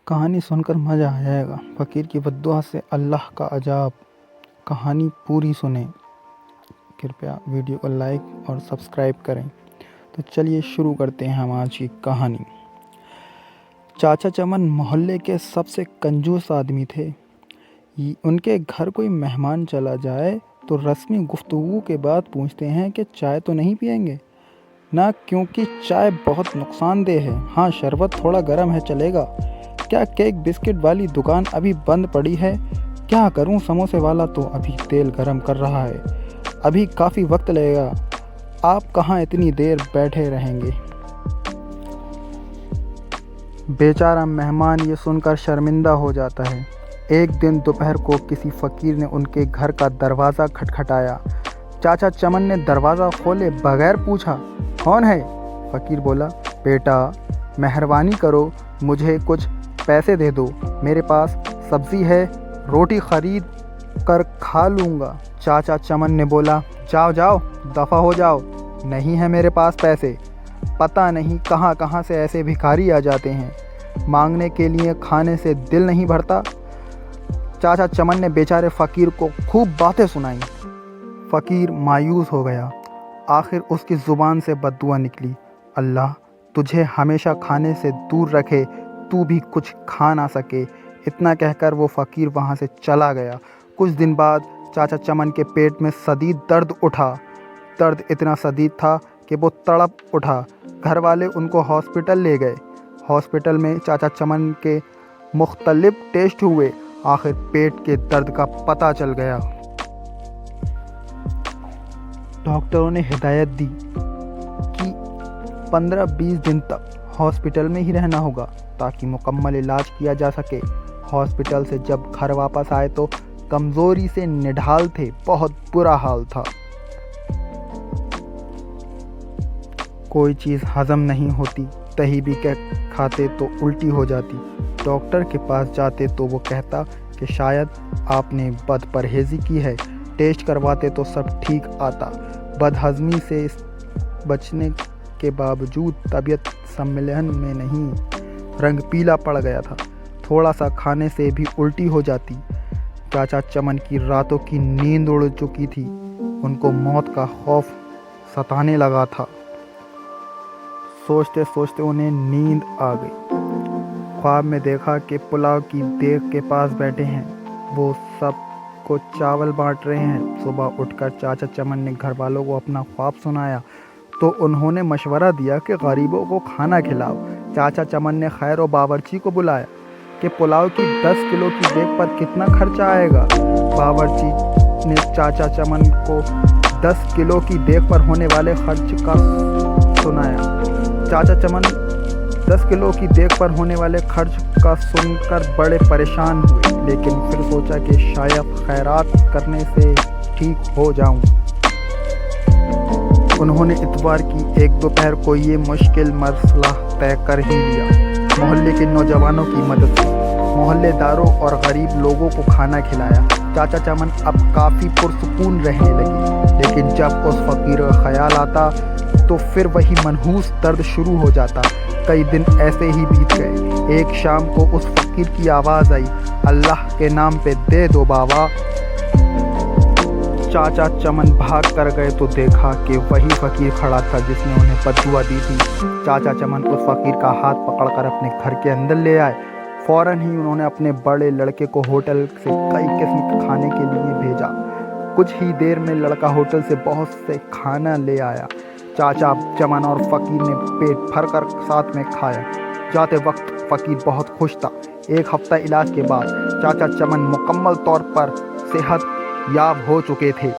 کہانی سن کر مزہ آ جائے گا۔ فقیر کی بددعا سے اللہ کا عجاب۔ کہانی پوری سنیں۔ کرپیا ویڈیو کو لائک اور سبسکرائب کریں۔ تو چلیے شروع کرتے ہیں ہم آج کی کہانی۔ چاچا چمن محلے کے سب سے کنجوس آدمی تھے۔ ان کے گھر کوئی مہمان چلا جائے تو رسمی گفتگو کے بعد پوچھتے ہیں کہ چائے تو نہیں پئیں گے؟ نہ، کیونکہ چائے بہت نقصان دہ ہے۔ ہاں، شربت تھوڑا گرم ہے، چلے گا؟ کیا کیک بسکٹ والی دکان ابھی بند پڑی ہے؟ کیا کروں، سموسے والا تو ابھی تیل گرم کر رہا ہے، ابھی کافی وقت لگے گا۔ آپ کہاں اتنی دیر بیٹھے رہیں گے؟ بیچارہ مہمان یہ سن کر شرمندہ ہو جاتا ہے۔ ایک دن دوپہر کو کسی فقیر نے ان کے گھر کا دروازہ کھٹکھٹایا۔ چاچا چمن نے دروازہ کھولے بغیر پوچھا، کون ہے؟ فقیر بولا، بیٹا مہربانی کرو، مجھے کچھ پیسے دے دو، میرے پاس سبزی ہے، روٹی خرید کر کھا لوں گا۔ چاچا چمن نے بولا، جاؤ جاؤ، دفع ہو جاؤ، نہیں ہے میرے پاس پیسے۔ پتہ نہیں کہاں کہاں سے ایسے بھکاری آ جاتے ہیں، مانگنے کے لیے کھانے سے دل نہیں بھرتا۔ چاچا چمن نے بیچارے فقیر کو خوب باتیں سنائیں۔ فقیر مایوس ہو گیا۔ آخر اس کی زبان سے بددعا نکلی، اللہ تجھے ہمیشہ کھانے سے دور رکھے، تو بھی کچھ کھا نہ سکے۔ اتنا کہہ کر وہ فقیر وہاں سے چلا گیا۔ کچھ دن بعد چاچا چمن کے پیٹ میں شدید درد اٹھا۔ درد اتنا شدید تھا کہ وہ تڑپ اٹھا۔ گھر والے ان کو ہاسپٹل لے گئے۔ ہاسپٹل میں چاچا چمن کے مختلف ٹیسٹ ہوئے۔ آخر پیٹ کے درد کا پتہ چل گیا۔ ڈاکٹروں نے ہدایت دی کہ 15-20 دن تک ہاسپٹل میں ہی رہنا ہوگا تاکہ مکمل علاج کیا جا سکے۔ ہاسپٹل سے جب گھر واپس آئے تو کمزوری سے نڈھال تھے، بہت برا حال تھا۔ کوئی چیز ہضم نہیں ہوتی، دہی بھی کھاتے تو الٹی ہو جاتی۔ ڈاکٹر کے پاس جاتے تو وہ کہتا کہ شاید آپ نے بد پرہیزی کی ہے۔ ٹیسٹ کرواتے تو سب ٹھیک آتا۔ بد ہضمی سے بچنے کے باوجود طبیعت سنبھلنے میں نہیں، رنگ پیلا پڑ گیا تھا۔ تھوڑا سا کھانے سے بھی الٹی ہو جاتی۔ چاچا چمن کی راتوں کی نیند اڑ چکی تھی۔ ان کو موت کا خوف ستانے لگا تھا۔ سوچتے سوچتے انہیں نیند آ گئی۔ خواب میں دیکھا کہ پلاؤ کی دیگ کے پاس بیٹھے ہیں، وہ سب کو چاول بانٹ رہے ہیں۔ صبح اٹھ کر چاچا چمن نے گھر والوں کو اپنا خواب سنایا تو انہوں نے مشورہ دیا کہ غریبوں کو کھانا کھلاؤ۔ چاچا چمن نے خیر و باورچی کو بلایا کہ پلاؤ کی 10 کلو کی دیگ پر کتنا خرچہ آئے گا۔ باورچی نے چاچا چمن کو 10 کلو کی دیگ پر ہونے والے خرچ کا سنایا۔ چاچا چمن 10 کلو کی دیگ پر ہونے والے خرچ کا سن کر بڑے پریشان ہوئے، لیکن پھر سوچا کہ شاید خیرات کرنے سے ٹھیک ہو جاؤں۔ انہوں نے اتوار کی ایک دوپہر کو یہ مشکل مسئلہ طے کر ہی لیا۔ محلے کے نوجوانوں کی مدد سے محلے داروں اور غریب لوگوں کو کھانا کھلایا۔ چاچا چمن اب کافی پرسکون رہنے لگے، لیکن جب اس فقیر کا خیال آتا تو پھر وہی منحوس درد شروع ہو جاتا۔ کئی دن ایسے ہی بیت گئے۔ ایک شام کو اس فقیر کی آواز آئی، اللہ کے نام پہ دے دو بابا۔ چاچا چمن بھاگ کر گئے تو دیکھا کہ وہی فقیر کھڑا تھا جس نے انہیں بددعا دی تھی۔ چاچا چمن اس فقیر کا ہاتھ پکڑ کر اپنے گھر کے اندر لے آئے۔ فوراً ہی انہوں نے اپنے بڑے لڑکے کو ہوٹل سے کئی قسم کے کھانے کے لیے بھیجا۔ کچھ ہی دیر میں لڑکا ہوٹل سے بہت سے کھانا لے آیا۔ چاچا چمن اور فقیر نے پیٹ بھر کر ساتھ میں کھایا۔ جاتے وقت فقیر بہت خوش تھا۔ ایک ہفتہ علاج کے بعد چاچا چمن مکمل طور پر صحت یاب ہو چکے تھے۔